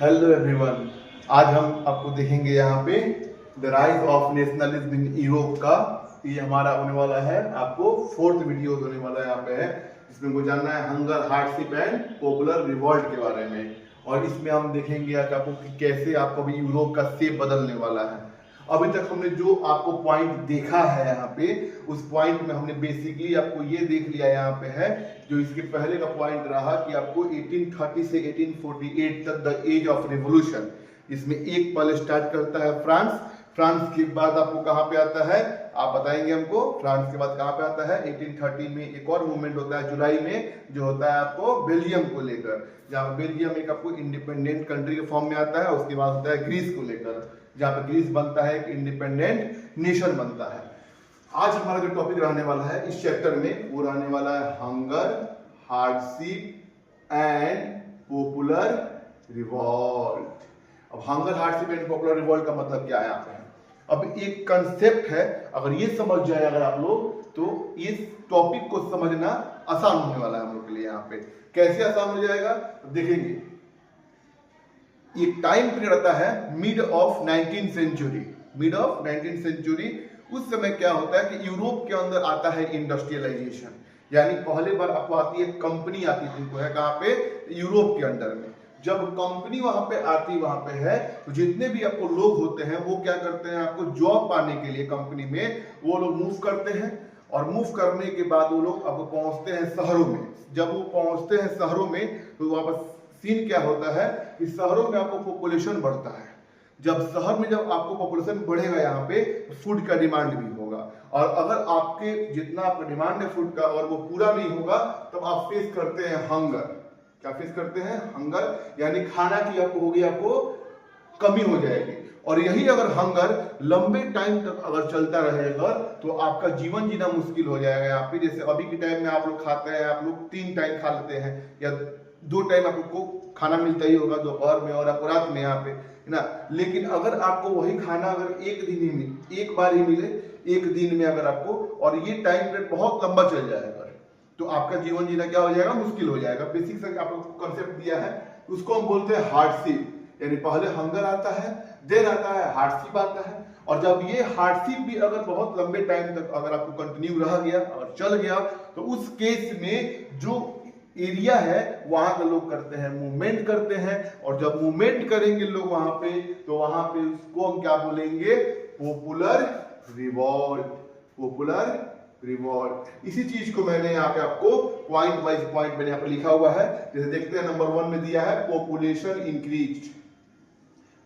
Hello everyone, आज हम आपको देखेंगे यहाँ पे the rise of nationalism in Europe का। ये हमारा होने वाला है, आपको फोर्थ वीडियो होने वाला है यहाँ पे है, जिसमें हमको जानना है hunger, hardship and popular revolt के बारे में। और इसमें हम देखेंगे आज आपको कि कैसे आपको अभी यूरोप का शेप बदलने वाला है। अभी तक हमने जो आपको पॉइंट देखा है यहाँ पे, उस पॉइंट में हमने बेसिकली आपको ये देख लिया यहाँ पे है, जो इसके पहले का पॉइंट रहा कि आपको 1830 से 1848 तक द एज ऑफ रिवॉल्यूशन। इसमें एक पहले स्टार्ट करता है फ्रांस। फ्रांस के बाद आपको कहाँ पे आता है, आप बताएंगे हमको। फ्रांस के बाद कहाँ पे आता है, 1830 में एक और मूवमेंट होता है जुलाई में, जो होता है आपको बेल्जियम को लेकर, जहाँ बेल्जियम एक आपको इंडिपेंडेंट कंट्री के फॉर्म में आता है। उसके बाद होता है ग्रीस को लेकर, जहाँ पे ग्रीस बनता है एक इंडिपेंडेंट नेशन बनता है। आज हमारा जो टॉपिक रहने वाला है इस चैप्टर में, वो रहने वाला है hunger, hardship and popular revolt. अब hunger, hardship and popular revolt का मतलब क्या है यहाँ पे? अब एक कंसेप्ट है, अगर ये समझ जाए अगर आप लोग, तो इस टॉपिक को समझना आसान होने वाला है हम लोग के लिए। यहाँ पे कैसे आसान हो जाएगा देखेंगे। एक टाइम पीरियड आता है mid of 19th century. Mid of 19th century, उस समय क्या होता है कि यूरोप के अंदर आता है इंडस्ट्रियलाइजेशन, यानी पहले बार आपको आती है कंपनी आती है, तुमको है कहाँ पे, यूरोप के अंदर में। जब कंपनी वहां पे आती वहां पे है, तो जितने भी आपको लोग होते हैं वो क्या करते हैं, आपको जॉब पाने के लिए कंपनी में वो लोग मूव करते हैं। और मूव करने के बाद वो लोग आपको पहुंचते हैं शहरों में। जब वो पहुंचते हैं शहरों में, तो वहां पर सीन क्या होता है कि शहरों में आपको पॉपुलेशन बढ़ता है। जब शहर में जब आपको पॉपुलेशन बढ़ेगा, यहाँ पे फूड का डिमांड भी होगा। और अगर आपके जितना आपका डिमांड है फूड का और वो पूरा नहीं होगा, तब आप फेस करते हैं हंगर। क्या फेस करते हैं, हंगर, यानी खाना की आपको होगी, आपको कमी हो जाएगी। और यही अगर हंगर लंबे टाइम तक अगर चलता रहेगा, तो आपका जीवन जीना मुश्किल हो जाएगा। यहाँ पे जैसे अभी के टाइम में आप लोग खाते हैं, आप लोग 3 टाइम खा लेते हैं या 2 टाइम आपको खाना मिलता ही होगा, दोपहर में और आपको रात में, यहाँ पे है ना। लेकिन अगर आपको वही खाना अगर एक दिन ही मिले, एक बार ही मिले, एक दिन में अगर आपको, और ये टाइम पीरियड बहुत लंबा चल जाएगा, तो आपका जीवन जीना क्या हो जाएगा, मुश्किल हो जाएगा। बेसिक से आप लोग को कंसेप्ट दिया है, उसको हम बोलते हैं हार्डशिप। यानी पहले हंगर आता है, देन आता है हार्डशिप आता है। और जब ये हार्डशिप भी अगर बहुत लंबे टाइम तक अगर आपको कंटिन्यू रह गया और चल गया, तो उस केस में जो एरिया है वहां के लोग करते हैं, मूवमेंट करते हैं। और जब मूवमेंट करेंगे लोग वहां पे, तो वहां पे उसको हम क्या बोलेंगे, पॉपुलर रिवॉल्ट। Popular revolt. इसी चीज को मैंने यहाँ पे आपको पॉइंट वाइज पॉइंट मैंने यहाँ पे लिखा हुआ है। जैसे देखते हैं, नंबर 1 में दिया है पॉपुलेशन इंक्रीज।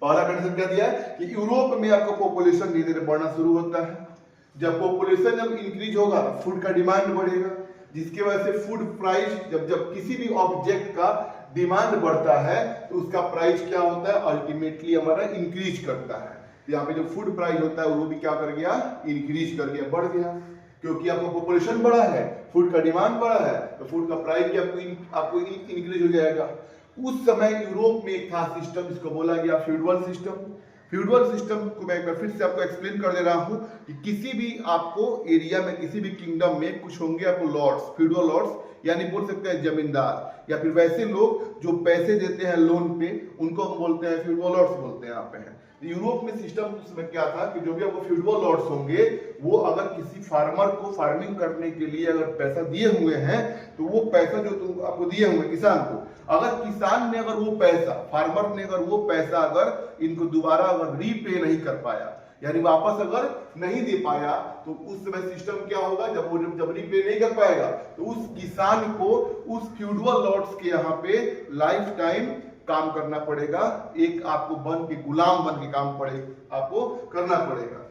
पहला कंडीशन क्या दिया है कि यूरोप में आपको पॉपुलेशन धीरे धीरे बढ़ना शुरू होता है। जब पॉपुलेशन जब इंक्रीज होगा, फूड का डिमांड बढ़ेगा, जिसकी वजह से फूड प्राइस, जब किसी भी ऑब्जेक्ट का डिमांड बढ़ता है, तो उसका प्राइस क्या होता है, अल्टीमेटली हमारा इंक्रीज करता है। यहाँ पे जो फूड प्राइस होता है वो भी क्या कर गया, इंक्रीज कर गया, बढ़ गया। क्योंकि आपका पॉपुलेशन बढ़ा है, फूड का डिमांड बढ़ा है, तो फूड का प्राइस भी आपको इंक्रीज हो जाएगा। उस समय यूरोप में एक था सिस्टम, जिसको बोला गया फ्यूडल सिस्टम। फ्यूडल सिस्टम को मैं एक बार फिर से आपको एक्सप्लेन कर दे रहा हूं कि किसी भी आपको एरिया में, किसी भी किंगडम में कुछ होंगे आपको लॉर्ड्स, फ्यूडल लॉर्ड्स, यानी बोल सकते हैं जमींदार, या फिर वैसे लोग जो पैसे देते हैं लोन पे, उनको हम बोलते हैं फ्यूडल लॉर्ड्स बोलते हैं यहाँ पे है। यूरोप में सिस्टम उसमें क्या था कि जो भी आपको फ्यूडल लॉर्ड्स होंगे, वो अगर किसी फार्मर को फार्मिंग करने के लिए अगर पैसा दिए हुए हैं, तो वो पैसा जो तुम आपको दिए हुए किसान को, अगर किसान ने अगर वो पैसा, फार्मर ने अगर वो पैसा अगर इनको दोबारा अगर रीपे नहीं कर पाया, यानी वापस अगर नहीं दे पाया, तो उस समय सिस्टम क्या होगा, जब रीपे नहीं कर पाएगा, तो उस किसान को उस फ्यूडल लॉर्ड्स के यहाँ पे लाइफ टाइम काम करना पड़ेगा। एक आपको बन के, गुलाम बन के काम आपको करना पड़ेगा।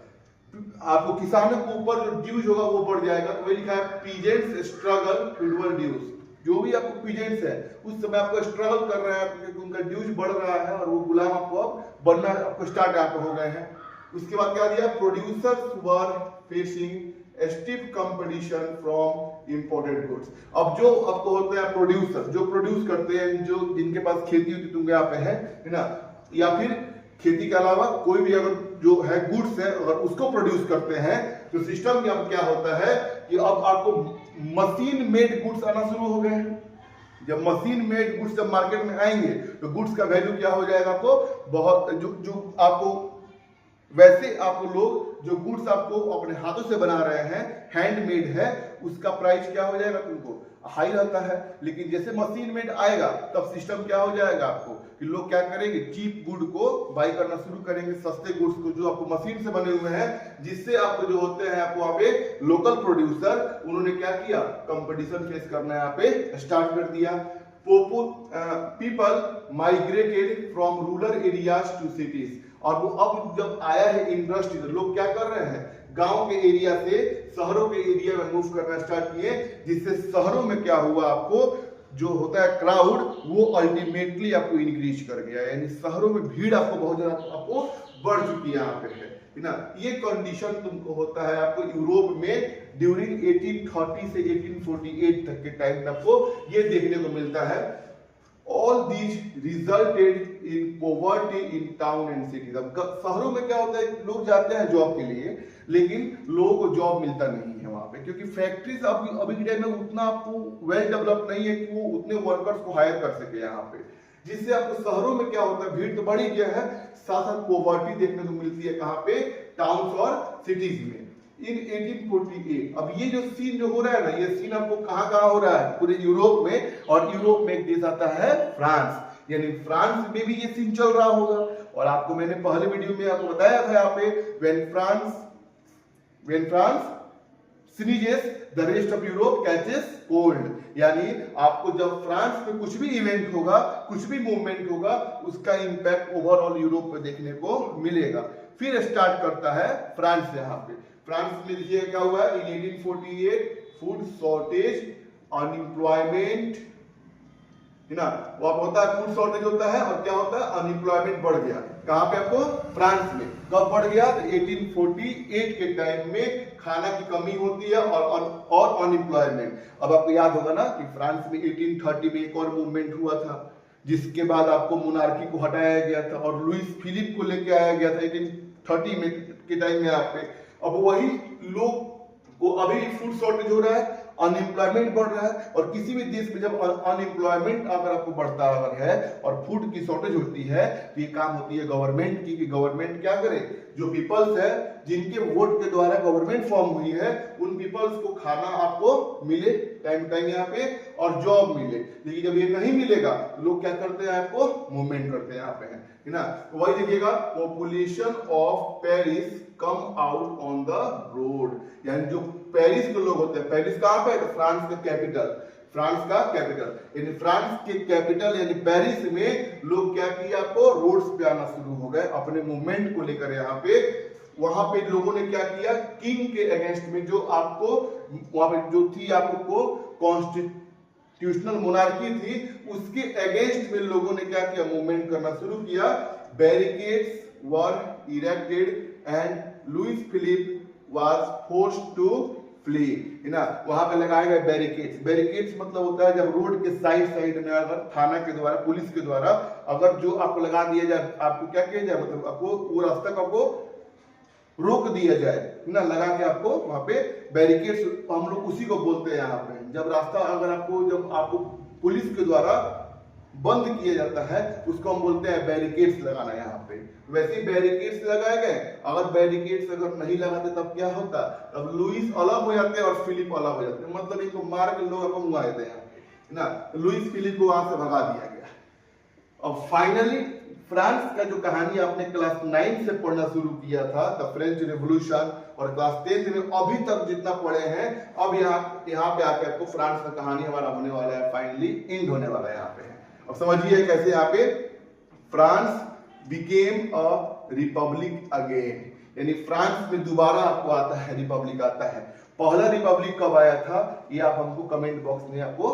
आपको किसानों के ऊपर जो ड्यूज होगा वो बढ़ जाएगा। तो वही लिखा है पीजेंट्स स्ट्रगल फ्यूडल ड्यूज। जो भी आपको पीजेंट्स है उस समय आपको स्ट्रगल कर रहा है, क्योंकि उनका ड्यूज बढ़ रहा है और वो गुलाम आपको अब बनना आपको स्टार्ट आप हो गए हैं। उसके बाद क्या दिया, producers were facing stiff competition from imported goods. अब जो आपको होते हैं प्रोड्यूसर, जो प्रोड्यूस करते हैं, जो जिनके पास खेती होती तुम यहाँ पे है ना, या फिर खेती के अलावा कोई भी अगर जो है गुड्स है, अगर उसको प्रोड्यूस करते हैं, तो सिस्टम में अब क्या होता है कि अब आपको मशीन मेड गुड्स आना शुरू हो गए हैं। जब मशीन मेड गुड्स जब मार्केट में आएंगे तो गुड्स का वैल्यू क्या हो जाएगा आपको, बहुत जो आपको वैसे आपको लोग जो गुड्स आपको अपने हाथों से बना रहे हैं, हैंडमेड है, उसका प्राइस क्या हो जाएगा तुमको हाई रहता है। लेकिन जैसे मशीन मेड आएगा तब सिस्टम क्या हो जाएगा आपको कि लोग क्या करेंगे, चीप गुड को बाय करना शुरू करेंगे, सस्ते गुड्स को जो आपको मशीन से बने हुए हैं, जिससे आपको जो होते हैं आपको वहां पे लोकल प्रोड्यूसर, उन्होंने क्या किया, कंपटीशन फेस करना यहाँ पे स्टार्ट कर दिया। People migrated from rural areas to cities, और वो अब जब आया है इंडस्ट्री तो लोग क्या कर रहे हैं, गांव के एरिया से शहरों के एरिया में मूव करना स्टार्ट किए, जिससे शहरों में क्या हुआ, आपको जो होता है क्राउड, वो अल्टीमेटली आपको इंक्रीज कर गया, यानी शहरों में भीड़ आपको बहुत ज्यादा आपको बढ़ चुकी है यहाँ पे है ना। ये कंडीशन तुमको होता है आपको यूरोप में ड्यूरिंग 1830 से 1848 तक के टाइम में आपको ये देखने को मिलता है। All these resulted in poverty in town and cities। अब शहरों में क्या होता है, लोग जाते हैं जॉब के लिए, लेकिन लोगों को जॉब मिलता नहीं है वहां पे, क्योंकि फैक्ट्रीज अभी के टाइम में उतना आपको वेल डेवलप नहीं है कि वो उतने वर्कर्स को हायर कर सके यहाँ पे, जिससे आपको शहरों में क्या होता है, भीड़ तो बढ़ी गया है, साथ साथ पोवर्टी देखने को मिलती है कहाँ पे, टाउन्स और सिटीज में। इन 1848 अब ये जो सीन जो हो रहा है ना, ये सीन आपको कहाँ हो रहा है, पूरे यूरोप में, और यूरोप में एक देश आता है फ्रांस, यानी फ्रांस में भी ये सीन चल रहा होगा। और आपको मैंने पहले वीडियो में आपको बताया था यहाँ पे, when France sneezes the rest of Europe catches cold, यानी आपको जब फ्रांस में कुछ भी इवेंट होगा, कुछ भी मूवमेंट होगा, उसका इंपैक्ट ओवरऑल यूरोप पे देखने को मिलेगा। फिर स्टार्ट करता है फ्रांस से, यहाँ पे फ्रांस में देखिए क्या हुआ है, इन 1848 फूड शॉर्टेज, अनएम्प्लॉयमेंट है ना, वो आप होता है फूड शॉर्टेज होता है, और क्या होता है, अनएम्प्लॉयमेंट बढ़ गया। कहां पे आपको, फ्रांस में। कब बढ़ गया, तो 1848 के टाइम में खाना की कमी होती है और अनएम्प्लॉयमेंट। अब आपको याद होगा ना कि फ्रांस में 1830 में एक और मूवमेंट हुआ था, जिसके बाद आपको मोनार्की को हटाया गया था और लुइस फिलिप को लेके आया गया था 1830 में के टाइम में आप पे। अब वही लोग को अभी फूड शॉर्टेज हो रहा है, अनएम्प्लॉयमेंट बढ़ रहा है, और किसी भी देश में जब अनएम्प्लॉयमेंट अगर आपको बढ़ता है और फूड की शॉर्टेज होती है, तो ये काम होती है गवर्नमेंट की, कि गवर्नमेंट क्या करे, जो पीपल्स है जिनके वोट के द्वारा गवर्नमेंट फॉर्म हुई है, उन पीपल्स को खाना आपको मिले टाइम टाइम यहाँ पे, और जॉब मिले। लेकिन जब ये नहीं मिलेगा तो लोग क्या करते हैं, आपको मूवमेंट करते हैं यहाँ पे है ना। तो वही देखिएगा, population of Paris come out on the road, यानी जो पेरिस के लोग होते हैं, पेरिस कहाँ पे है, तो फ्रांस का कैपिटल, फ्रांस का कैपिटल, यानी फ्रांस के कैपिटल यानी पेरिस में लोग क्या किया, आपको रोड्स पे आना शुरू हो गए अपने मूवमेंट को लेकर यहाँ पे। वहां पे लोगों ने क्या किया, किंग के अगेंस्ट में, जो आपको वहां पे जो थी आपको कॉन्स्टिट्यूशनल मोनार्की थी, उसके अगेंस्ट में लोगों ने क्या किया, मूवमेंट करना शुरू किया। Barricades were erected and Louis Philippe was forced to flee, है ना। वहां पे लगाए गए बैरिकेड्स, बैरिकेड्स मतलब होता है जब रोड के साइड में अगर थाना के द्वारा, पुलिस के द्वारा अगर जो आपको लगा दिया जाए, आपको क्या किया जाए, मतलब आपको वो रास्ता को आपको रोक दिया जाए ना, लगा के आपको वहां पे बैरिकेड्स, हम लोग उसी को बोलते हैं यहाँ पे, जब रास्ता अगर आपको जब आपको पुलिस के द्वारा बंद किया जाता है, उसको हम बोलते हैं बैरिकेड्स लगाना यहाँ पे। वैसे ही बैरिकेड्स लगाए गए, अगर बैरिकेड्स अगर नहीं लगाते तब क्या होता, तब लुइस अलग हो जाते हैं और फिलिप अलग हो जाते हैं, मतलब इनको मार के लोग आपको मुआ देते हैं ना, लुइस फिलिप को वहां से भगा दिया गया। अब फाइनली फ्रांस का जो कहानी आपने क्लास 9 से पढ़ना शुरू किया था, द फ्रेंच रिवॉल्यूशन, और क्लास 10 में अभी तक जितना पढ़े हैं, अब यहाँ पे आके आपको फ्रांस का कहानी हमारा होने वाला है, फाइनली एंड होने वाला है यहाँ पे। अब समझिए कैसे यहाँ पे France became a republic again, यानी फ्रांस में दोबारा आपको आता है रिपब्लिक आता है। पहला रिपब्लिक कब आया था, ये आप हमको कमेंट बॉक्स में आपको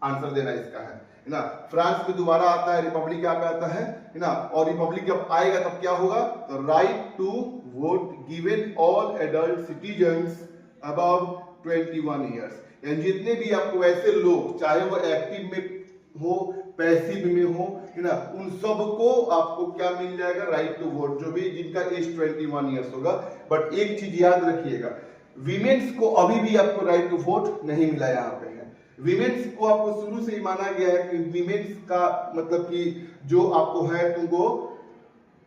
आंसर देना इसका है ना। फ्रांस में दोबारा आता है रिपब्लिक, यहाँ पे आता है ना। और रिपब्लिक जब आएगा तब क्या होगा, तो right to vote given all adult citizens above 21 years, यानी जितने भी आपको ऐसे लोग, चाहे वो एक्टिव में हो, पैसिव में हो, है ना, उन सबको आपको क्या मिल जाएगा, राइट टू वोट, जो भी जिनका एज 21 ईयर्स होगा। बट एक चीज याद रखिएगा, वीमेन्स को अभी भी आपको राइट टू वोट नहीं मिला यहाँ पे है विमेन्स को आपको शुरू से ही माना गया है कि विमेन्स का मतलब कि जो आपको है तुमको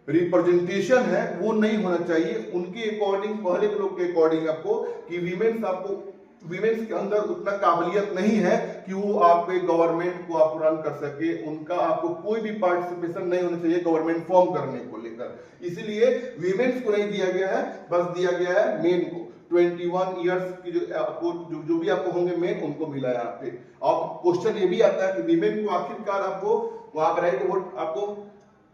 रिप्रेजेंटेशन है वो नहीं होना चाहिए उनके अकॉर्डिंग, पहले के लोग के अकॉर्डिंग आपको कि विमेन्स के अंदर उतना काबिलियत नहीं है कि वो आपके गवर्नमेंट को आप रन कर सके, उनका आपको कोई भी पार्टिसिपेशन नहीं होना चाहिए गवर्नमेंट फॉर्म करने को लेकर, इसलिए विमेन्स को नहीं दिया गया है, बस दिया गया है मेन को। 21 इयर्स की जो भी आपको होंगे मेन उनको मिला है यहाँ पे। अब क्वेश्चन ये भी आता है कि विमेन को आखिरकार आपको वहां पर राइट वोट आपको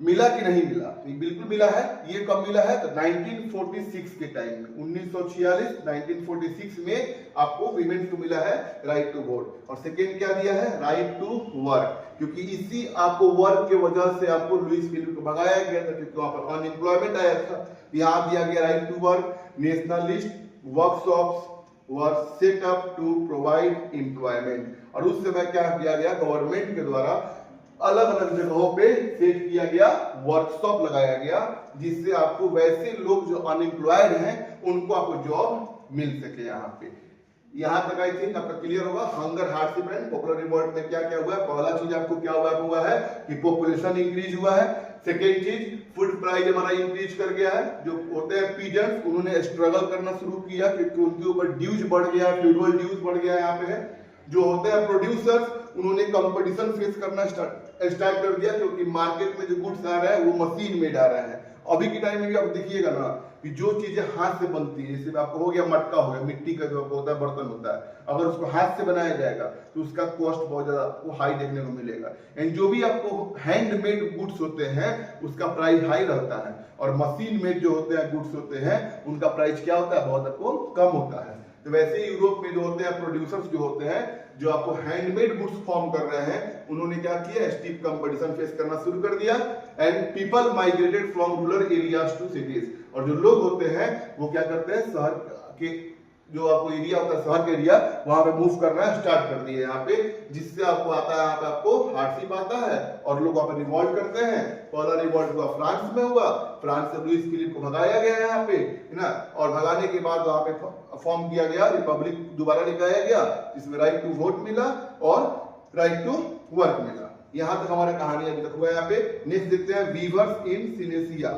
मिला कि नहीं मिला, तो बिल्कुल मिला है। ये कब मिला है तो 1946 के टाइम में, 1946 1946 में आपको विमेन्स को मिला है राइट टू वोट। और सेकेंड क्या दिया है, राइट टू वर्क, क्योंकि इसी आपको वर्क के वजह से आपको लुईस फिलिप को भगाया गया था, क्योंकि वहां पर अनएम्प्लॉयमेंट आया था। यहाँ दिया गया right to work, nationalist workshops were set up to provide employment. और उस समय क्या किया गया, गवर्नमेंट के द्वारा अलग अलग जगहों पे सेट किया गया, वर्कशॉप लगाया गया, जिससे आपको वैसे लोग जो अनएम्प्लॉयड हैं उनको आपको जॉब मिल सके। यहाँ तक आई थिंक आपका क्लियर होगा। Hunger hardship and popular revolt में क्या क्या हुआ है, पहला चीज आपको क्या हुआ है कि पॉपुलेशन इंक्रीज हुआ है। सेकेंड चीज फूड प्राइस हमारा इंक्रीज कर गया है। जो होते हैं पीजेंट्स उन्होंने स्ट्रगल करना शुरू किया क्योंकि उनके ऊपर ड्यूज बढ़ गया, फ्यूडल ड्यूज बढ़ गया यहाँ पे है। जो होते हैं प्रोड्यूसर्स उन्होंने कंपटीशन फेस करना स्टार्ट कर दिया, क्योंकि मार्केट में जो गुड्स आ रहा है वो मशीन मेड आ रहा है। अभी के टाइम में भी आप देखिएगा ना कि जो चीजें हाथ से बनती है, जैसे आपको हो गया मटका हो गया, मिट्टी का जो होता है बर्तन होता है, अगर उसको हाथ से बनाया जाएगा तो उसका कॉस्ट बहुत ज्यादा वो हाई देखने को मिलेगा। एंड जो भी आपको हैंडमेड गुड्स होते हैं उसका प्राइस हाई रहता है, और मशीन मेड जो होते हैं गुड्स होते हैं उनका प्राइस क्या होता है, बहुत आपको कम होता है। तो वैसे ही यूरोप में जो होते हैं प्रोड्यूसर्स जो होते हैं, जो आपको हैंडमेड गुड्स फॉर्म कर रहे हैं, उन्होंने क्या किया, स्टीप कंपटीशन फेस करना शुरू कर दिया। And people migrated from rural areas to cities. और जो लोग होते हैं वो क्या करते हैं, शहर के जो आपको एरिया होता है, शहर के एरिया, वहां पे मूव करना स्टार्ट कर दिए यहाँ पे, जिससे आपको आता है, यहाँ पे आपको हार्डशिप आता है और लोग वहां पे रिवॉल्ट करते हैं। पहला रिवॉल्ट हुआ फ्रांस में हुआ, फ्रांस से लुईस फिलिप को भगाया गया यहाँ पे, है ना। और भगाने के बाद वहां पे फॉर्म किया गया, रिपब्लिक दोबारा निकाला गया, जिसमें राइट टू वोट मिला और राइट टू वर्क मिला। यहाँ तक हमारा कहानी अभी तक हुआ। यहाँ पे नेक्स्ट देखते हैं, वीवर्स इन सिलेसिया।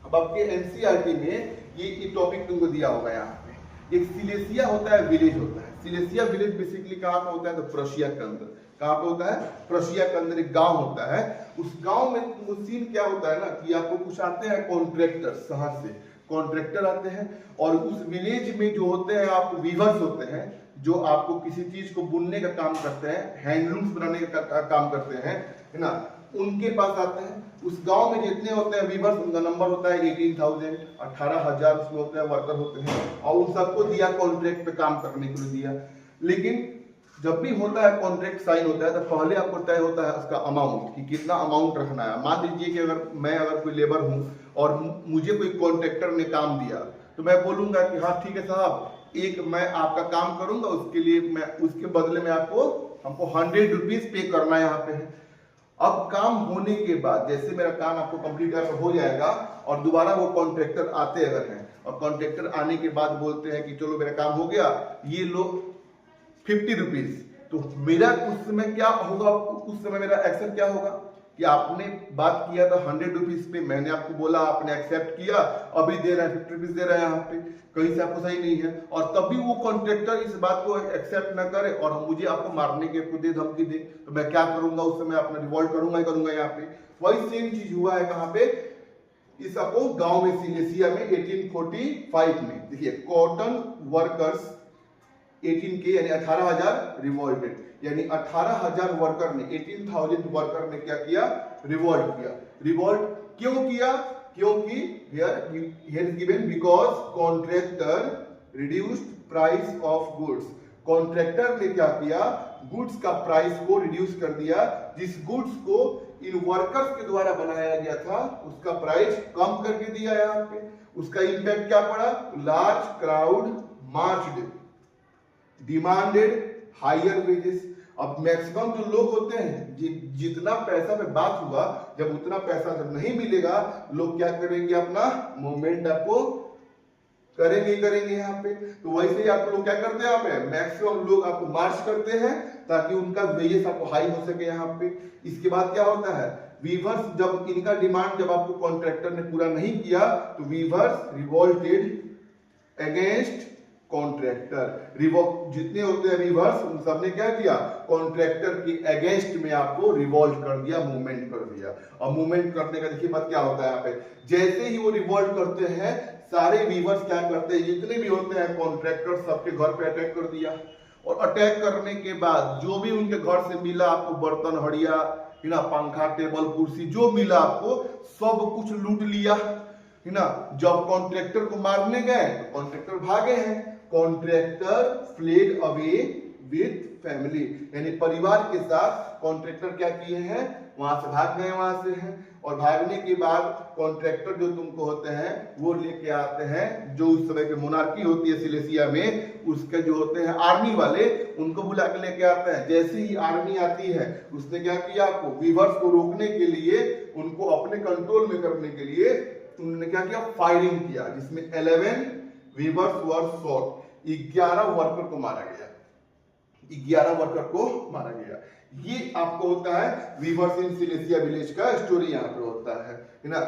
अब आपके एनसीईआरटी में ये टॉपिक तुमको दिया होगा। यहाँ पे एक सिलेसिया होता है, विलेज होता है। सिलेसिया विलेज बेसिकली कहाँ पे होता है, तो प्रशिया के अंदर। कहाँ पे होता है, प्रशिया के अंदर एक गांव होता है। उस गांव में सीन क्या होता है ना कि आपको कुछ आते हैं कॉन्ट्रैक्टर, शहर से कॉन्ट्रैक्टर आते हैं, और उस विलेज में जो होते हैं आपको वीवर्स होते हैं, जो आपको किसी चीज को बुनने का काम करते हैं, हैंडलूम्स बनाने का काम करते हैं, है ना, उनके पास आते हैं। उस गांव में जितने होते हैं वीवर्स, उनका नंबर होता है 18,000, 18,000 उसमें होते हैं, वर्कर होते हैं, और उन सबको दिया कॉन्ट्रैक्ट पे काम करने के लिए दिया। लेकिन जब भी होता है कॉन्ट्रैक्ट साइन होता है तो पहले आपको तय होता है उसका अमाउंट, कि कितना अमाउंट रखना है। मान लीजिए कि अगर कोई लेबर हूं और मुझे कोई कॉन्ट्रैक्टर ने काम दिया, तो मैं बोलूंगा कि हाँ ठीक है साहब, एक मैं आपका काम करूंगा, उसके लिए मैं उसके बदले में हमको 100 रुपीज पे करना है यहाँ पे है। अब काम होने के बाद, जैसे मेरा काम आपको कंप्लीट हो जाएगा और दोबारा वो कॉन्ट्रैक्टर आते अगर हैं, और कॉन्ट्रैक्टर आने के बाद बोलते हैं कि चलो मेरा काम हो गया, ये लो 50 रुपीज, तो मेरा उस समय क्या होगा, उस समय मेरा एक्शन क्या होगा कि आपने बात किया था 100 रुपीज पे, मैंने आपको बोला, आपने एक्सेप्ट किया, अभी दे रहा है 50 रुपीज दे रहा है यहाँ पे, कहीं से आपको सही नहीं है। और तब भी वो कॉन्ट्रैक्टर इस बात को एक्सेप्ट ना करे और मुझे आपको मारने के दे, धमकी दे, तो मैं क्या करूंगा, उस समय अपना रिवॉल्ट करूंगा ही करूंगा। यहाँ पे वही सेम चीज हुआ है कहाँ पे, इस आपको गांव में सिलेसिया में 1845 में। देखिए कॉटन वर्कर्स 18K यानी 18,000 रिवॉल्टेड, यानी 18,000 वर्कर ने, 18,000 वर्कर ने क्या किया, रिवॉल्ट किया। रिवॉल्ट क्यों किया, क्योंकि here is given because contractor reduced price of goods। Contractor ने क्या किया, गुड्स का प्राइस को रिड्यूस कर दिया, जिस गुड्स को इन वर्कर्स के द्वारा बनाया गया था उसका प्राइस कम करके दिया। यहाँ पे उसका इंपैक्ट क्या पड़ा, large crowd marched, demanded higher wages. अब मैक्सिमम जो लोग होते हैं, जितना पैसा पे बात हुआ, जब उतना पैसा जब नहीं मिलेगा, लोग क्या करेंगे, अपना मूवमेंट आपको करेंगे ही करेंगे यहाँ पे। तो वैसे ही आप लोग क्या करते हैं, यहाँ पे मैक्सिमम लोग आपको मार्च करते हैं ताकि उनका वेजेस आपको हाई हो सके यहाँ पे। इसके बाद क्या होता है, वीवर्स जब इनका डिमांड जब आपको कॉन्ट्रैक्टर ने पूरा नहीं किया तो वीवर्स रिवोल्टेड अगेंस्ट कॉन्ट्रैक्टर। जितने होते हैं वीवर्स उन सबने क्या किया, कॉन्ट्रैक्टर के अगेंस्ट में आपको रिवॉल्ट कर दिया, मूवमेंट कर दिया। और मूवमेंट करने का देखिए बात क्या होता है यहाँ पे, जैसे ही वो रिवॉल्ट करते हैं सारे वीवर्स क्या करते हैं, जितने भी होते हैं कॉन्ट्रैक्टर सबके घर पे अटैक कर दिया। और अटैक करने के बाद जो भी उनके घर से मिला आपको, बर्तन हड़िया है ना, पंखा टेबल कुर्सी जो मिला आपको सब कुछ लूट लिया है ना। जब कॉन्ट्रैक्टर को मारने गए तो कॉन्ट्रैक्टर भागे हैं, contractor fled away with family, यानी परिवार के साथ कॉन्ट्रैक्टर क्या किए हैं, वहां से भाग गए वहां से हैं। और भागने के बाद कॉन्ट्रैक्टर जो तुमको होते हैं वो लेके आते हैं, जो उस समय के मोनार्की होती है सिलेसिया में, उसके जो होते हैं आर्मी वाले, उनको बुला के लेके आते हैं। जैसे ही आर्मी आती है उसने क्या किया, आपको वीवर्स को रोकने के लिए, उनको अपने कंट्रोल में करने के लिए उन्होंने क्या किया, फायरिंग किया, जिसमें 11 वीवर्स वर शॉट, 11 वर्कर को मारा गया, 11 वर्कर को मारा गया। ये आपको होता है वीवर्स इन सिलेसिया विलेज का स्टोरी यहाँ पे होता है ना।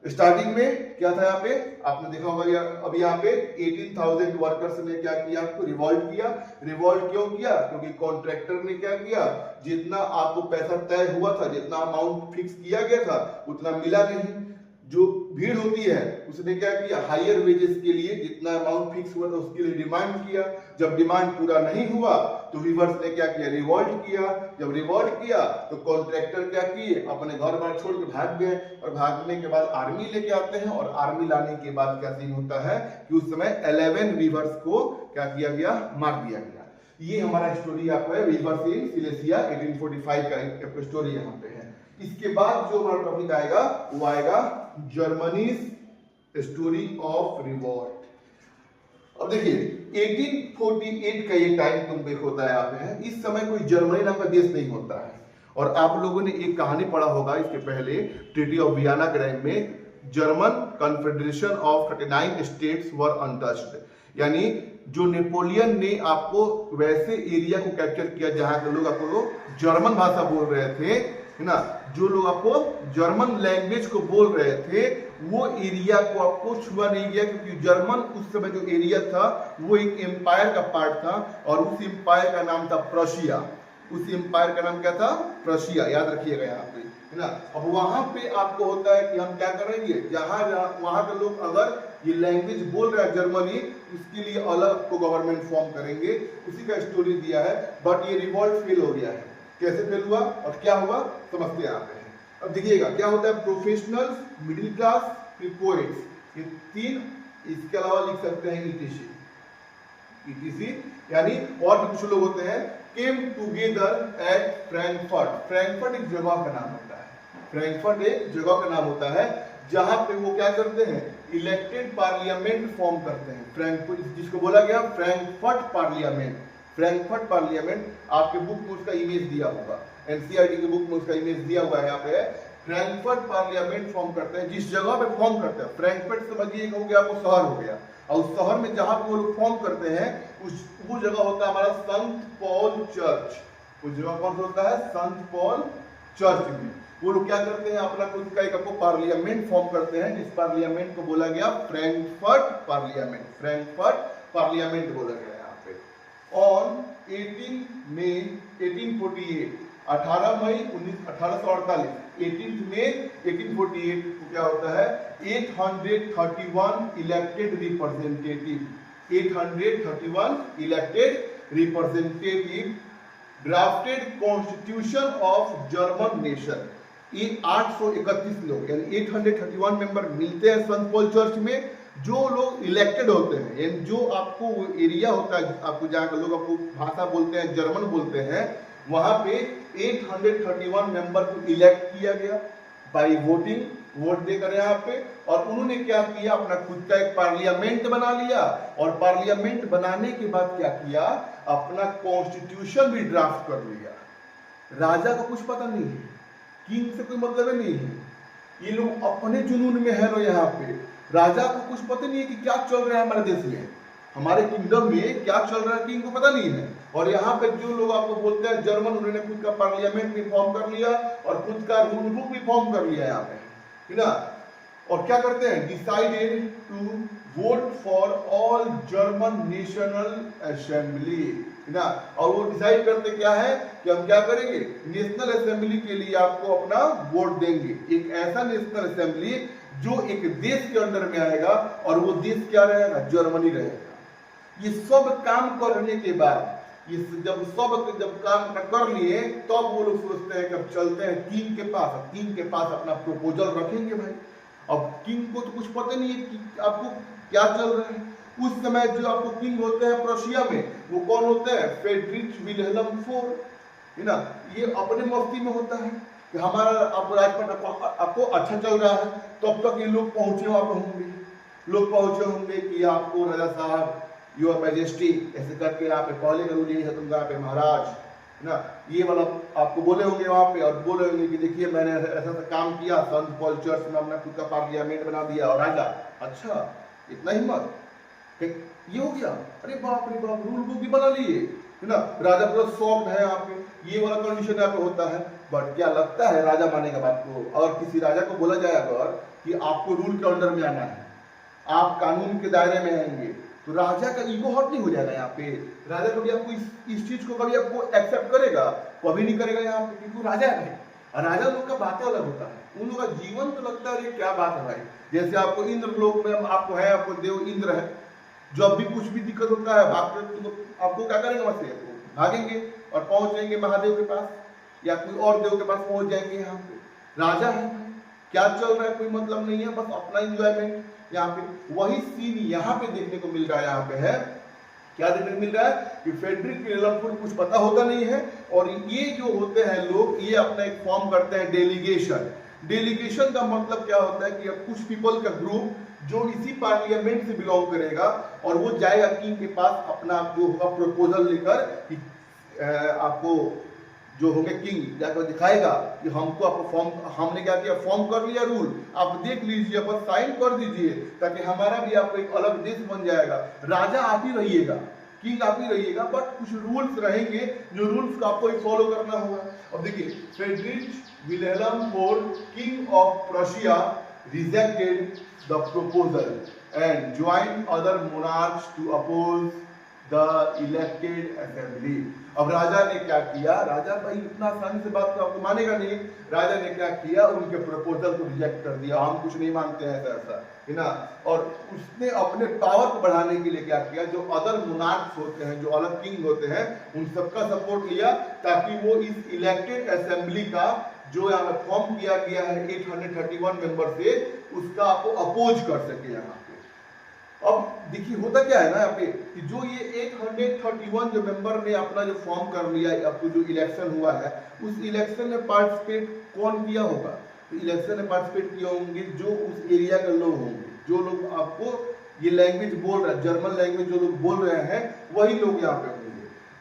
स्टार्टिंग में क्या था, यहाँ पे आपने देखा होगा, अभी यहाँ पे 18,000 वर्कर्स ने क्या किया, आपको रिवॉल्ट किया। रिवॉल्ट क्यों किया, क्योंकि कॉन्ट्रैक्टर ने क्या किया, जितना आपको पैसा तय हुआ था, जितना अमाउंट फिक्स किया गया था उतना मिला नहीं। जो भीड़ होती है उसने क्या किया, हायर वेजेस के लिए जितना अमाउंट फिक्स हुआ था उसके लिए डिमांड किया। जब डिमांड पूरा नहीं हुआ तो वीवर्स ने क्या किया, रिवॉल्ट किया। जब रिवॉल्ट किया तो कॉन्ट्रैक्टर क्या किए, अपने घर बार छोड़ के भाग गए। और भागने के बाद आर्मी लेके आते हैं, और आर्मी लाने के बाद क्या सीन होता है कि उस समय 11 वीवर्स को क्या किया गया, मार दिया गया। ये हमारा स्टोरी आपको है वीवर्स इन सिलेसिया 1845 का एक स्टोरी यहाँ पे है। इसके बाद जो हमारा टॉपिक आएगा वो आएगा जर्मनीज स्टोरी ऑफ रिवॉल्ट। अब देखिए 1848 का ये टाइम तुम देखो होता है आप है, इस समय कोई जर्मनी नाम का देश नहीं होता है। और आप लोगों ने एक कहानी पढ़ा होगा इसके पहले, ट्रीटी ऑफ वियना के टाइम में German confederation of 39 states were untouched, यानी जो नेपोलियन ने आपको वैसे एरिया को कैप्चर किया जहां के लोग आपको जर्मन भाषा बोल रहे थे, है ना, जो लोग आपको जर्मन लैंग्वेज को बोल रहे थे वो एरिया को आपको छुआ नहीं गया, क्योंकि जर्मन उस समय जो एरिया था वो एक एम्पायर का पार्ट था, और उस एम्पायर का नाम था प्रशिया। उस एम्पायर का नाम क्या था, प्रशिया, याद रखिएगा यहाँ पे, है ना। अब वहां पे आपको होता है कि हम क्या करेंगे, जहां वहां के लोग अगर ये लैंग्वेज बोल रहे हैं जर्मनी, उसके लिए अलग को गवर्नमेंट फॉर्म करेंगे, उसी का स्टोरी दिया है। बट ये रिवॉल्ट फेल हो गया है। कैसे फेल हुआ और क्या हुआ समझते हैं आप। अब देखिएगा क्या होता है, प्रोफेशनल्स, मिडिल क्लास, फिर पोएट्स, ये तीन, इसके अलावा लिख सकते हैं ईटीसी, ईटीसी यानी और भी कुछ लोग होते हैं, came together at Frankfurt. Frankfurt एक जगह का नाम होता है, फ्रैंकफर्ट एक जगह का नाम होता है जहां पे वो क्या करते हैं, इलेक्टेड पार्लियामेंट फॉर्म करते हैं। फ्रैंकफर्ट जिसको बोला गया फ्रैंकफर्ट पार्लियामेंट। फ्रैंकफर्ट पार्लियामेंट आपके बुक में उसका इमेज दिया होगा, एनसीईआरटी की बुक में उसका इमेज दिया हुआ है यहाँ पे। फ्रैंकफर्ट पार्लियामेंट फॉर्म करते हैं, जिस जगह पे फॉर्म करते हैं, फ्रैंकफर्ट समझिए हो गया आपको शहर हो गया, और उस शहर में जहां पे वो लोग फॉर्म करते हैं वो जगह होता है हमारा संत पॉल चर्च। उस जगह कौन सा होता है, संत पॉल चर्च में वो लोग क्या करते हैं, अपना खुद का एक आपको पार्लियामेंट फॉर्म करते हैं, जिस पार्लियामेंट को बोला गया फ्रैंकफर्ट पार्लियामेंट। फ्रैंकफर्ट पार्लियामेंट बोला गया यहाँ पे। ऑन 18 मई 1848, 18 मई 1848, 18 मई 1848 को क्या होता है, 831 elected representative, 831 elected representative drafted constitution of German nation. ये 831 लोग यानी 831 मेंबर मिलते हैं संत पॉल चर्च में, जो लोग इलेक्टेड होते हैं, यानी जो आपको एरिया होता है आपको जहाँ के लोग आपको भाषा बोलते हैं जर्मन बोलते हैं, वहां पे 831 मेंबर को इलेक्ट किया गया बाय वोटिंग, वोट देकर यहाँ पे। और उन्होंने क्या किया, अपना खुद का एक पार्लियामेंट बना लिया, और पार्लियामेंट बनाने के बाद क्या किया, अपना कॉन्स्टिट्यूशन भी ड्राफ्ट कर लिया। राजा को कुछ पता नहीं है, किंग से कोई मतलब नहीं है, ये लोग अपने जुनून में है लो यहाँ पे, राजा को कुछ पता नहीं है कि क्या चल रहा है हमारे देश में, हमारे किंगडम में क्या चल रहा है किंग को पता नहीं है। और यहाँ पे जो लोग आपको बोलते हैं जर्मन, उन्होंने खुद का पार्लियामेंट भी फॉर्म कर लिया और खुद का रूल बुक भी फॉर्म कर लिया यहाँ पे, है ना। और क्या करते हैं, decided to vote for all German national assembly, है ना। और वो डिसाइड करते क्या है कि हम क्या करेंगे, नेशनल असेंबली के लिए आपको अपना वोट देंगे। एक ऐसा नेशनल असेंबली जो एक देश के अंडर में आएगा और वो देश क्या रहेगा, जर्मनी रहेगा। ये सब काम करने के बाद, ये जब काम कर लिए तब वो लोग सोचते हैं कि अब चलते हैं किंग के पास। अब किंग के पास अपना प्रपोजल रखेंगे भाई। अब किंग को तो कुछ पता नहीं है कि आपको क्या चल रहा है। उस समय जो आपको किंग होते हैं प्रशिया में, वो कौन होते हैं, फ्रेडरिक विल्हेल्म फोर, है ना। ये अपने मस्ती में होता है कि हमारा आपको राजपाट आपको अच्छा चल रहा है, तब तक ये लोग पहुंचे वहां पर होंगे, लोग पहुंचे होंगे कि आपको राजा साहब, योर मैजेस्टी, ऐसे करके यहाँ पे पहले का रूल यही है, तुम यहाँ पे महाराज, है ना, ये वाला आपको बोले होंगे वहां पे। और बोले होंगे कि देखिए मैंने ऐसा काम किया, संत पॉल चर्च में अपना खुद का पार्लियामेंट बना दिया। और राजा, अच्छा इतना हिम्मत, ये हो गया, अरे बाप रे बाप, रूल बुक भी बना लिए, है ना। राजा पूरा शॉक्ड है यहाँ पे, ये वाला कंडीशन यहाँ पे होता है। बट क्या लगता है राजा मानेगा बात को? और किसी राजा को बोला जाए अगर कि आपको रूल के अंडर में आना है, आप कानून के दायरे में आएंगे, तो राजा का ईगो हर्ट नहीं हो जाएगा यहाँ पे? राजा कभी आपको इस चीज को कभी आपको एक्सेप्ट करेगा? कभी नहीं करेगा यहाँ पे, क्योंकि राजा है भाई। और राजा लोग का बातें अलग होता है, उन लोग का जीवन तो लगता है क्या बात है भाई। जैसे आपको इंद्र लोक में आपको है, आपको देव इंद्र है, जब भी कुछ भी दिक्कत होता है भागते, तो आपको क्या करेंगे, वहां से भागेंगे और पहुंच जाएंगे महादेव के पास या कोई और देव के पास पहुंच जाएंगे। यहाँ पे राजा है, क्या चल रहा है कोई मतलब नहीं है, बस अपना एंजॉयमेंट। यहाँ पे वही सीन यहाँ पे देखने को मिल रहा है। यहाँ पे है क्या देखने को मिल रहा है कि फ्रेडरिक विल्हेल्म को कुछ पता होता नहीं है, और ये जो होते हैं लोग, ये अपना एक फॉर्म करते हैं डेलीगेशन। डेलीगेशन का मतलब क्या होता है कि अब कुछ पीपल का ग्रुप जो इसी पार्लियामेंट से बिलोंग करेगा और वो जाएगा किंग के पास अपना जो होगा प्रपोजल लेकर कि आपको जो होंगे किंग जाकर दिखाएगा कि हमको आपको फॉर्म, हमने क्या किया, फॉर्म कर लिया रूल, आप देख लीजिए, बस साइन कर दीजिए, ताकि हमारा भी आपको एक अलग देश बन जाएगा। राजा आप ही रहिएगा, किंग आप ही रहिएगा, बट कुछ रूल्स रहेंगे जो रूल्स को आपको ही फॉलो करना होगा। अब देखिए, Frederick Wilhelm four, king of Prussia, rejected the proposal and joined other monarchs to oppose the elected assembly। अब राजा ने क्या किया, राजा भाई इतना आसानी से बात तो आपको मानेगा नहीं। राजा ने क्या किया, उनके प्रपोजल को रिजेक्ट कर दिया, हम कुछ नहीं मानते हैं ऐसा, है ना। और उसने अपने पावर को बढ़ाने के लिए क्या किया, जो अदर मोनार्क्स होते हैं, जो अलग किंग होते हैं, उन सबका सपोर्ट लिया, ताकि वो इस इलेक्टेड असेंबली का जो यहाँ पे फॉर्म किया गया है 831 मेंबर से, उसका आपको अपोज कर सके यहाँ पे। अब देखिए होता क्या है ना यहाँ पे कि जो ये 831 जो मेंबर ने अपना जो फॉर्म कर लिया, आपको जो इलेक्शन हुआ है, उस इलेक्शन में पार्टिसिपेट कौन किया होगा, तो इलेक्शन में पार्टिसिपेट किए होंगे जो उस एरिया के लोग होंगे, जो लोग आपको ये लैंग्वेज बोल रहे हैं, जर्मन लैंग्वेज जो लोग बोल रहे हैं, वही लोग यहाँ पे होंगे।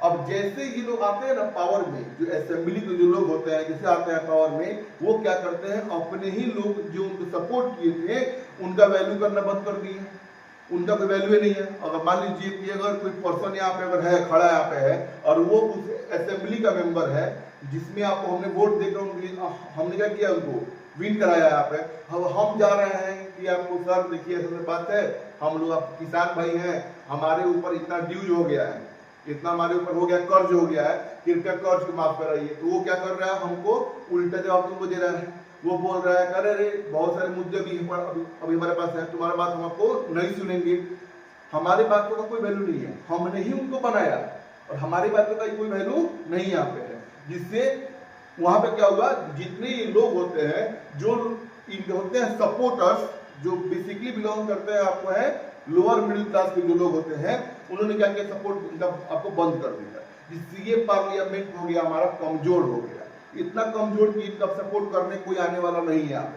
अब जैसे ये लोग आते हैं ना पावर में, जो असेंबली के जो लोग होते हैं, जैसे आते हैं पावर में, वो क्या करते हैं, अपने ही लोग जो उनको सपोर्ट किए थे उनका वैल्यू करना बंद कर दिए, उनका कोई वैल्यू नहीं है। अगर मान लीजिए कि अगर कोई पर्सन यहाँ पे अगर है, खड़ा यहाँ पे है, और वो उस असेंबली का मेंबर है जिसमें आपको हमने वोट देकर हमने क्या किया, उनको विन कराया यहाँ पे। अब हम जा रहे हैं कि आपको सर देखिए ऐसा बात है, हम लोग आप किसान भाई हैं, हमारे ऊपर इतना ड्यूज हो गया है, इतना हमारे ऊपर हो गया, कर्ज हो गया है, कृपया कर्ज को माफ कराइए। तो वो क्या कर रहा है, हमको उल्टा जवाब तुमको दे रहा है। वो बोल रहा है, अरे रे बहुत सारे मुद्दे भी अभी हमारे पास है, तुम्हारा बात हम आपको नहीं सुनेंगे, हमारी बातों का कोई वैल्यू नहीं है, हमने ही उनको बनाया और हमारी बातों का कोई वैल्यू नहीं यहाँ पे है। जिससे वहां पे क्या हुआ, जितने लोग होते हैं जो होते हैं सपोर्टर्स, जो बेसिकली बिलोंग करते हैं आपको है लोअर मिडिल क्लास के जो लोग होते हैं, उन्होंने क्या किया, सपोर्ट आपको बंद कर दिया, जिससे ये पार्लियामेंट हो गया हमारा कमजोर हो गया। इतना कमजोर कि इनका सपोर्ट करने कोई आने वाला नहीं है। आप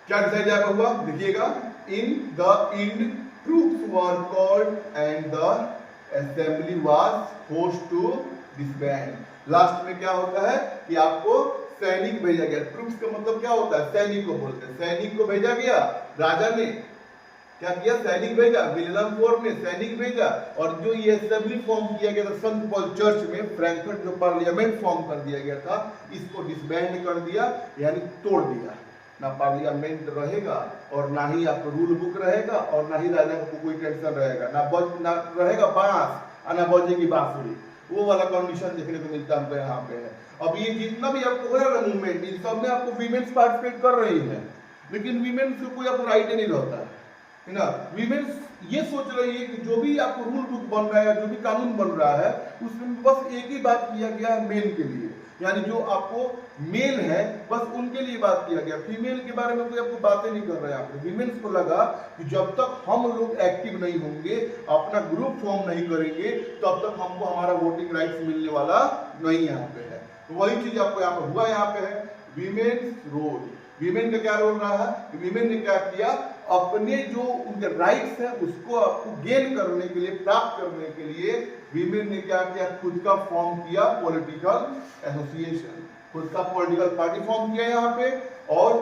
क्या डिसाइड यहाँ हुआ देखिएगा, in the end troops were called and the assembly was forced to disband. Last में क्या होता है कि आपको सैनिक भेजा गया। ट्रूप्स का मतलब क्या होता है, सैनिक को बोलते हैं। सैनिक को भेजा गया, राजा ने क्या किया, सैनिक भेजा, विलियम फोर्ड ने सैनिक भेजा। और जो ये असेंबली फॉर्म किया गया था सेंट पॉल चर्च में, फ्रैंकफर्ट जो पार्लियामेंट फॉर्म कर दिया गया था, इसको डिसबैंड कर दिया, यानी तोड़ दिया। ना पार्लियामेंट रहेगा और ना ही आपको रूल बुक रहेगा और ना ही राजा को कोई टेंशन रहेगा, ना रहेगा बांस और ना बजेगी बांसुरी। वो वाला कंडीशन देखने को मिलता है यहाँ पे है। अब ये जितना भी आपको हो रहा है मूवमेंट, इन सब में आपको वीमेन्स पार्टिसिपेट कर रही है, लेकिन वीमेन्स को कोई आपको राइट नहीं रहता है ना। वीमेन्स ये सोच रही है कि जो भी आपको रूल बुक बन रहा है, जो भी कानून बन रहा है, उसमें बस एक ही बात किया गया है मेल के लिए, यानी जो आपको मेल है बस उनके लिए बात किया गया। फीमेल के बारे में कोई आपको बातें नहीं कर रहा है यहाँ पे। वीमेन्स को लगा कि जब तक हम लोग एक्टिव नहीं होंगे, अपना ग्रुप फॉर्म नहीं करेंगे, तब तक हमको हमारा वोटिंग राइट्स मिलने वाला नहीं यहाँ पे है। तो वही चीज आपको यहाँ पे हुआ, यहाँ पे है वीमेन्स रोल। वीमेन का क्या रोल रहा है, वीमेन ने क्या किया, अपने जो उनके राइट्स है उसको आपको गेन करने के लिए, प्राप्त करने के लिए वीमेन ने क्या किया, खुद का फॉर्म किया पॉलिटिकल एसोसिएशन, खुद का पॉलिटिकल पार्टी फॉर्म किया यहाँ पे। और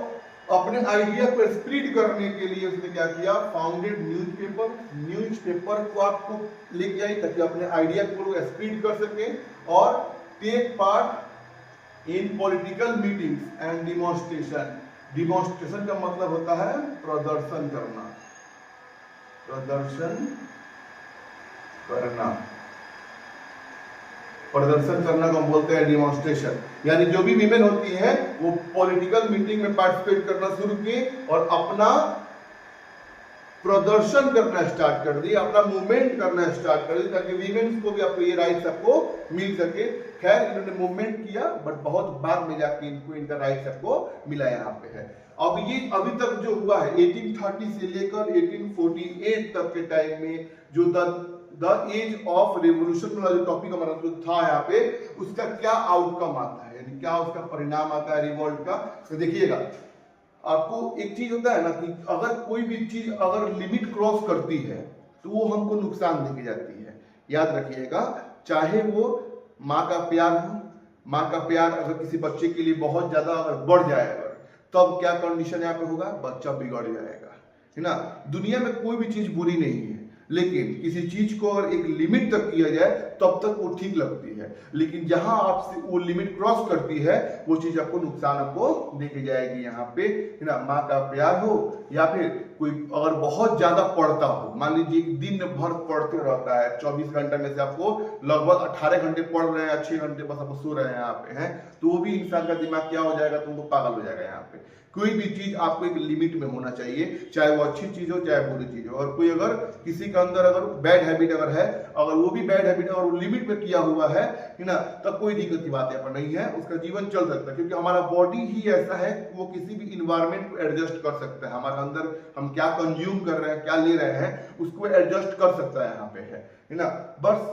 अपने आइडिया को स्प्रेड करने के लिए उसने क्या किया, फाउंडेड न्यूज़पेपर। न्यूज़पेपर को आपको लेके आई ताकि अपने आइडिया को स्प्रेड कर सके और take part in political meetings and demonstration. Demonstration का मतलब होता है प्रदर्शन करना, प्रदर्शन करना, प्रदर्शन करना को हम बोलते हैं डिमॉन्स्ट्रेशन। यानी जो भी वीमेन होती है वो पॉलिटिकल मीटिंग में पार्टिसिपेट करना शुरू किए और अपना प्रदर्शन करना स्टार्ट कर दिया, अपना मूवमेंट करना स्टार्ट कर दिया, ताकि वीमेन्स को भी आपको ये राइट्स आपको मिल सके। खैर इन्होंने मूवमेंट किया, बट बहुत बाद में जाके इनको इनका राइट्स आपको मिला यहाँ पे है। अब ये अभी तक जो हुआ है 1830 से लेकर 1848 तक के टाइम में जो द एज ऑफ रेवोल्यूशन वाला जो टॉपिक हमारा जो था यहाँ पे, उसका क्या आउटकम आता है, यानी क्या उसका परिणाम आता है रिवॉल्ट का। तो देखिएगा, आपको एक चीज होता है ना कि अगर कोई भी चीज अगर लिमिट क्रॉस करती है तो वो हमको नुकसान देके जाती है। याद रखिएगा, चाहे वो माँ का प्यार हो, माँ का प्यार अगर किसी बच्चे के लिए बहुत ज्यादा अगर बढ़ जाए अगर, तब क्या कंडीशन यहाँ पे होगा, बच्चा बिगड़ जाएगा, है ना। दुनिया में कोई भी चीज बुरी नहीं है, लेकिन किसी चीज को अगर एक लिमिट तक किया जाए तब तक वो ठीक लगती है, लेकिन जहां आपसे वो लिमिट क्रॉस करती है वो चीज आपको नुकसान आपको देके जाएगी यहाँ पे, है ना। माँ का प्यार हो या फिर कोई अगर बहुत ज्यादा पढ़ता हो, मान लीजिए दिन भर पढ़ते रहता है, 24 घंटे में से आपको लगभग 18 घंटे पढ़ रहे हैं, 6 घंटे बस आपको सो रहे हैं यहाँ पे हैं, तो वो भी इंसान का दिमाग क्या हो जाएगा, तुमको पागल हो जाएगा यहाँ पे। कोई भी चीज आपको एक लिमिट में होना चाहिए, चाहे वो अच्छी चीज हो चाहे बुरी चीज हो। और कोई अगर किसी का अंदर अगर बैड हैबिट अगर है, अगर वो भी बैड हैबिट अगर वो लिमिट में किया हुआ है ना, तब कोई दिक्कत की बात यहाँ पर नहीं है, उसका जीवन चल सकता है। क्योंकि हमारा बॉडी ही ऐसा है वो किसी भी इन्वायरमेंट को एडजस्ट कर सकता है। हमारे अंदर हम क्या कंज्यूम कर रहे हैं, क्या ले रहे हैं, उसको एडजस्ट कर सकता है यहाँ पे है ना। बस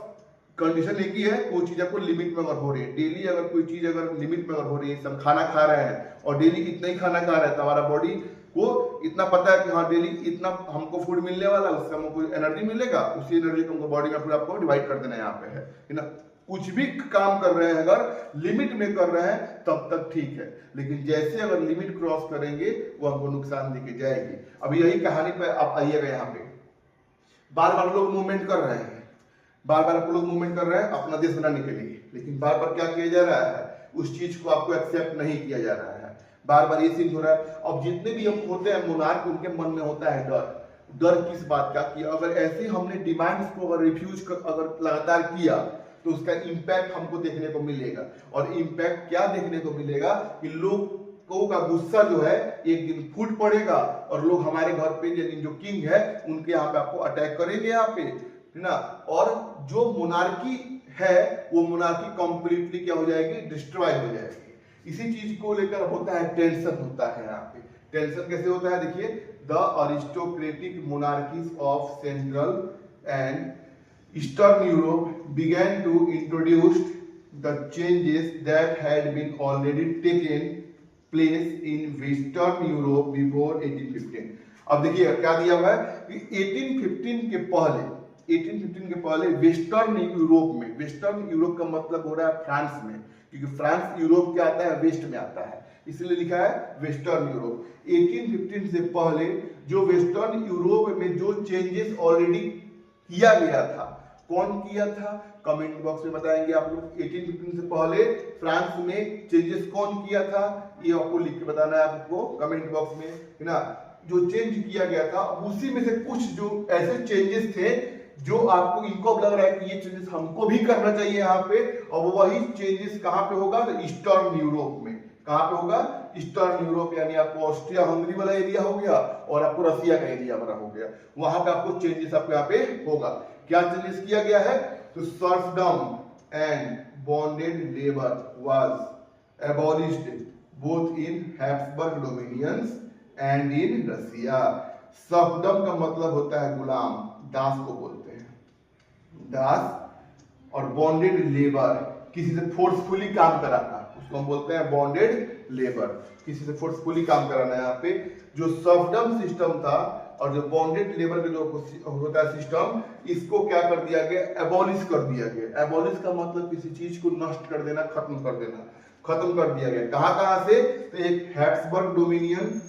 कंडीशन एक ही है, कोई चीज आपको लिमिट में अगर हो रही है, डेली अगर कोई चीज अगर लिमिट में अगर हो रही है, हम खाना खा रहे हैं और डेली इतना ही खाना खा रहे हैं, तो हमारा बॉडी को इतना पता है कि हाँ डेली इतना हमको फूड मिलने वाला है, उससे हमको एनर्जी मिलेगा, उसी एनर्जी को हमको बॉडी में फिर आपको डिवाइड कर देना यहाँ पे है ना। कुछ भी काम कर रहे हैं अगर लिमिट में कर रहे हैं तब तक ठीक है, लेकिन जैसे अगर लिमिट क्रॉस करेंगे वो हमको नुकसान देके जाएगी। अब यही कहानी पे आप आइएगा, यहाँ पे बार बार लोग मूवमेंट कर रहे हैं, बार बार आप लोग मूवमेंट कर रहे हैं अपना देश बनाने के लिए, लेकिन बार बार क्या किया जा रहा है, उस चीज को आपको एक्सेप्ट नहीं किया जा रहा है। बार बार ये चीज हो रहा है। अब जितने भी हम होते हैं मोनार्क, उनके मन में होता है डर। डर किस बात का, कि अगर ऐसे हमने डिमांड्स को अगर रिफ्यूज अगर लगातार किया तो उसका इम्पैक्ट हमको देखने को मिलेगा। और इम्पैक्ट क्या देखने को मिलेगा कि लोगों का गुस्सा जो है एक दिन फूट पड़ेगा और लोग हमारे घर पे जो किंग है उनके यहाँ पे आपको अटैक करेंगे यहाँ पे, है ना। और जो मोनार्की है वो मोनार्की कंप्लीटली क्या हो जाएगी, डिस्ट्रॉय हो जाएगी। इसी चीज को लेकर होता है टेंशन, होता है यहाँ पे। टेंशन कैसे होता है, देखिए, the aristocratic monarchies of central and eastern Europe began to introduce the changes that had been already taken place in Western Europe before 1815। अब देखिए क्या दिया हुआ है कि 1815 के पहले वेस्टर्न यूरोप में, वेस्टर्न यूरोप का मतलब हो रहा है फ्रांस में, क्योंकि फ्रांस यूरोप क्या आता है, वेस्ट में आता है, इसलिए लिखा है वेस्टर्न यूरोप। 1815 से पहले जो वेस्टर्न यूरोप में जो चेंजेस ऑलरेडी किया गया था, कौन किया था, कमेंट बॉक्स में बताएंगे आप लोग। 1815 से पहले फ्रांस में चेंजेस कौन किया था, ये आपको लिख के बताना है आपको कमेंट बॉक्स में, है ना। जो चेंज किया गया था उसी में से कुछ जो ऐसे चेंजेस थे जो आपको इनको अब लग रहा है कि ये चेंजेस हमको भी करना चाहिए यहाँ पे, और वही चेंजेस कहाँ पे होगा, तो ईस्टर्न यूरोप में। कहाँ पे होगा, ईस्टर्न यूरोप, यानी आपको ऑस्ट्रिया हंगरी वाला एरिया हो गया और आपको रसिया का एरिया वाला हो गया, वहां पे आपको चेंजेस आपको यहाँ पे होगा। क्या चेंजेस किया गया है, तो serfdom and bonded labour was abolished both in Habsburg dominions and in Russia. Serfdom का मतलब होता है गुलाम, दास को बोलते हैं, दास। और बॉन्डेड लेबर, किसी से फोर्सफुली काम कराना, उसको हम बोलते हैं बॉन्डेड लेबर, किसी से फोर्सफुली काम कराना। यहाँ पे जो सर्फडम सिस्टम था और जो बॉन्डेड लेबर का जो होता है सिस्टम, इसको क्या कर दिया गया, एबॉलिश कर दिया गया। एबॉलिश का मतलब किसी चीज को नष्ट कर देना, खत्म कर देना, खत्म कर दिया गया। कहां से, तो एक हैब्सबर्ग डोमिनियन,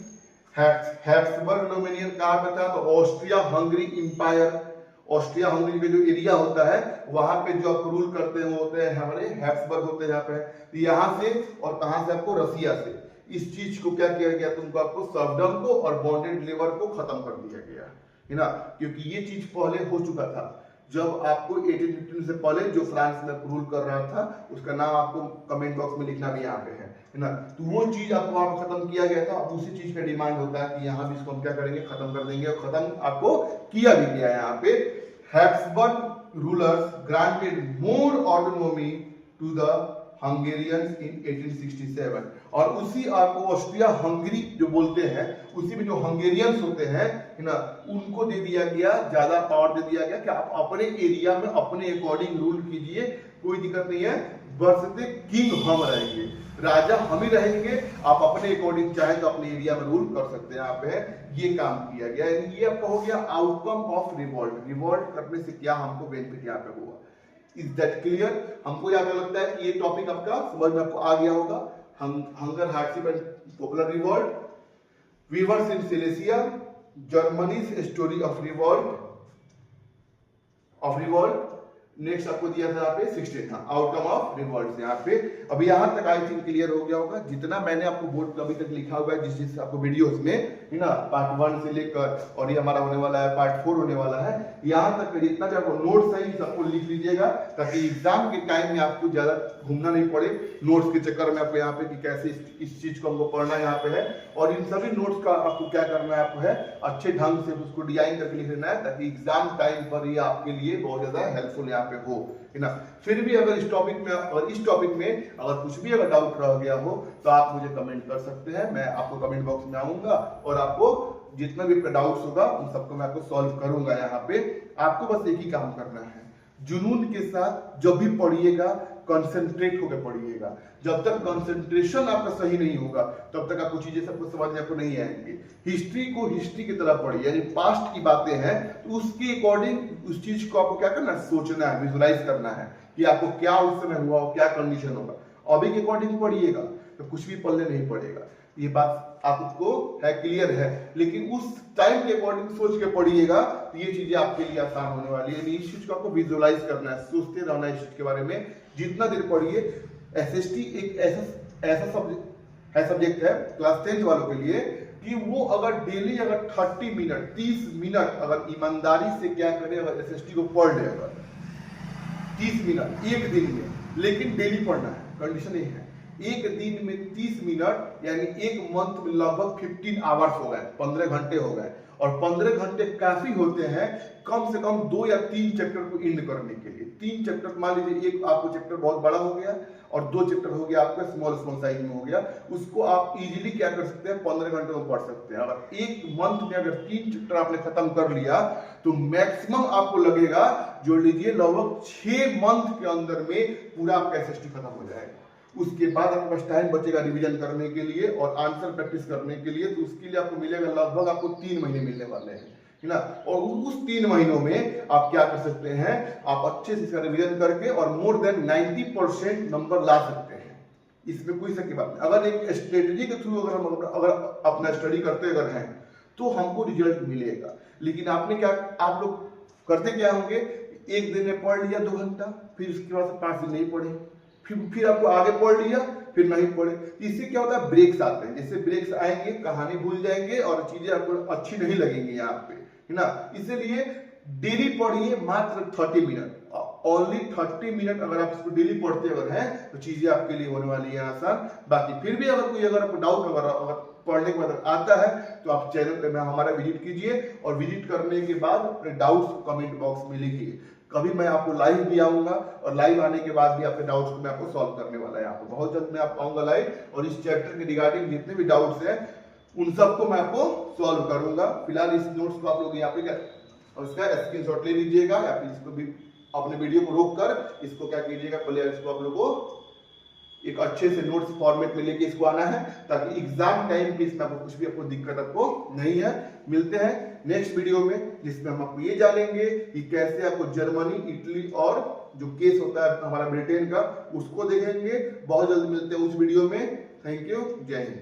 हैब्सबर्ग डोमिनियन कहां पे था, तो Austria Hungary empire, Austria Hungary का जो एरिया होता है वहां पे जो आप रूल करते हैं वो होते हैं हमारे हैब्सबर्ग होते हैं यहाँ पे। तो यहाँ से और कहां से, आपको रसिया से इस चीज को क्या किया गया, तुमको आपको सर्फडम को और बॉन्डेड लेबर को खत्म कर दिया गया, है ना। क्योंकि ये चीज पहले हो चुका था, जब आपको 1815 से पहले जो फ्रांस में रूल कर रहा था, उसका नाम आपको कमेंट बॉक्स में लिखना भी यहाँ पे है ना। तो वो चीज आपको वहां पर खत्म किया गया था। अब उसी चीज का डिमांड होता है कि यहाँ भी इसको हम क्या करेंगे, खत्म कर देंगे, और खत्म आपको किया भी गया है यहाँ पे। Habsburg rulers granted more autonomy to the Hungarians in 1867, और उसी आपको ऑस्ट्रिया हंगरी जो बोलते हैं, उसी में जो हंगेरियंस होते हैं, है ना, उनको दे दिया गया, ज्यादा पावर दे दिया गया कि आप अपने एरिया में अपने अकॉर्डिंग रूल कीजिए, कोई दिक्कत नहीं है, बशर्ते किंग हम रहेंगे, राजा हम ही रहेंगे, आप अपने अकॉर्डिंग चाहे तो अपने एरिया में रूल कर सकते हैं। यहाँ पे ये काम किया गया, ये आपका हो गया आउटकम ऑफ रिवॉल्ट। रिवॉल्ट करने से क्या हमको बेनिफिट यहाँ पे हुआ, इज दैट क्लियर। हमको यहाँ पे लगता है कि ये टॉपिक आपका समझ में आपको आ गया होगा। Hunger, hardship and popular revolt, viewers in Silesia, Germany's story of revolt, next आपको दिया था यहाँ पे 16 था आउटकम ऑफ रिवॉल्ट। यहाँ पे अभी यहाँ तक आई थिंक क्लियर हो गया होगा। जितना मैंने आपको बोर्ड अभी तक लिखा हुआ है, जिस चीज आपको वीडियोस में, है ना, पार्ट 1 से लेकर और ये हमारा होने वाला है पार्ट 4 होने वाला है, यहाँ तक जितना भी आपको नोट्स है सबको लिख लीजिएगा, ताकि एग्जाम के टाइम में आपको ज्यादा घूमना नहीं पड़े नोट्स के चक्कर में। आपको यहाँ पे कि कैसे इस चीज को हमको पढ़ना यहाँ पे है, और इन सभी नोट्स का आपको क्या करना है, आपको है अच्छे ढंग से उसको डिजाइन करके लिख लेना है, ताकि एग्जाम टाइम पर ये आपके लिए बहुत ज्यादा हेल्पफुल यहाँ पे हो, है ना। फिर भी अगर इस टॉपिक में अगर कुछ भी अगर डाउट रह गया हो तो आप मुझे कमेंट कर सकते हैं, मैं आपको कमेंट बॉक्स में आऊंगा और आपको जितना भी डाउट्स होगा उन सबको मैं आपको सॉल्व करूंगा। यहाँ पे आपको बस एक ही काम करना है, जुनून के साथ जब भी पढ़िएगा कंसंट्रेट होकर पढ़िएगा। जब तक कंसंट्रेशन आपका सही नहीं होगा तब तक आपको चीजें सबको समझ में आपको नहीं आएंगी। हिस्ट्री को हिस्ट्री की तरह पढ़िए, यानी पास्ट की बातें हैं तो उसके अकॉर्डिंग उस चीज को आपको क्या करना है, सोचना है, विजुलाइज करना है कि आपको क्या उस समय हुआ हो, क्या कंडीशन होगा। अभी के अकॉर्डिंग पढ़िएगा तो कुछ भी पल्ले नहीं पड़ेगा, ये बात आपको है, क्लियर है। लेकिन उस टाइम के अकॉर्डिंग सोच के पढ़िएगा तो ये चीजें आपके लिए आसान होने वाली है। इस चीज को आपको विजुअलाइज करना है, सोचते रहना है इस चीज के बारे में जितना देर पढ़िए। एसएसटी एक ऐसा सब्जेक्ट है क्लास 10 वालों के लिए कि वो अगर डेली अगर 30 मिनट 30 मिनट अगर ईमानदारी से क्या करे, अगर एसएसटी को पढ़ ले, अगर 30 मिनट एक दिन में, लेकिन डेली पढ़ना है, कंडीशन ये है एक दिन में 30 मिनट, यानी एक मंथ में लगभग 15 आवर्स हो गए, 15 घंटे हो गए। और 15 घंटे काफी होते हैं कम से कम 2 या 3 चैप्टर को एंड करने के लिए। 3 चैप्टर मान लीजिए, एक आपको चैप्टर बहुत बड़ा हो गया और 2 चैप्टर हो गया आपका स्मॉल साइज में हो गया, उसको आप इजीली क्या कर सकते हैं, 15 घंटे में पढ़ सकते हैं। अगर एक मंथ में अगर 3 चैप्टर आपने खत्म कर लिया तो मैक्सिमम आपको लगेगा, जोड़ लीजिए, लगभग 6 मंथ के अंदर में पूरा आपका एसएसटी खत्म हो जाएगा। उसके बाद आपके पास टाइम बचेगा रिवीजन करने के लिए और आंसर प्रैक्टिस करने के लिए, तो उसके लिए आपको मिलेगा लगभग आपको 3 महीने मिलने वाले हैं, है ना। और उस 3 महीनों में आप क्या कर सकते हैं, आप अच्छे से इसका रिवीजन करके और मोर देन 90% नंबर ला सकते हैं। इसमें कोई शक की बात नहीं। अगर एक स्ट्रेटजी के थ्रू अगर हम अगर अपना स्टडी करते अगर हैं तो हमको रिजल्ट मिलेगा। लेकिन आपने क्या, आप लोग करते क्या होंगे, एक दिन में पढ़ लिया 2 घंटा, फिर उसके बाद 5 दिन नहीं पढ़े, फिर आपको आगे पढ़ लिया, फिर नहीं पढ़े। इससे क्या होता है, ब्रेक्स आते हैं। जैसे ब्रेक्स आएंगे, कहानी भूल जाएंगे और चीजें आपको अच्छी नहीं लगेंगी यहाँ पे, है ना। इसलिए डेली पढ़िए, मात्र 30 मिनट, ओनली 30 मिनट अगर आप इसको डेली पढ़ते अगर हैं तो चीजें आपके लिए होने वाली है आसान। बाकी फिर भी अगर कोई अगर आपको डाउट अगर पढ़ने के बाद आता है तो आप चैनल पे हमारा विजिट कीजिए, और विजिट करने के बाद अपने डाउट्स कमेंट बॉक्स में लिखिए। कभी मैं आपको लाइव भी आऊंगा, और लाइव आने के बाद भी आपके डाउट्स को मैं आपको सॉल्व करने वाला है। आपको बहुत जल्द मैं आप आऊंगा लाइव, और इस चैप्टर के रिगार्डिंग जितने भी डाउट्स हैं उन सबको मैं आपको सॉल्व करूंगा। फिलहाल इस नोट्स को आप लोग यहाँ पे और इसका स्क्रीनशॉट ले लीजिएगा, या फिर इसको भी अपने वीडियो को रोक कर इसको क्या कीजिएगा, पहले इसको आप लोग को एक अच्छे से नोट्स फॉर्मेट में लेके इसको आना है, ताकि एग्जाम टाइम पे इसमें आपको कुछ भी आपको दिक्कत आपको नहीं है। मिलते हैं नेक्स्ट वीडियो में, जिसमें हम आपको ये जानेंगे कि कैसे आपको जर्मनी, इटली और जो केस होता है हमारा ब्रिटेन का, उसको देखेंगे। बहुत जल्द मिलते हैं उस वीडियो में। थैंक यू, जय हिंद।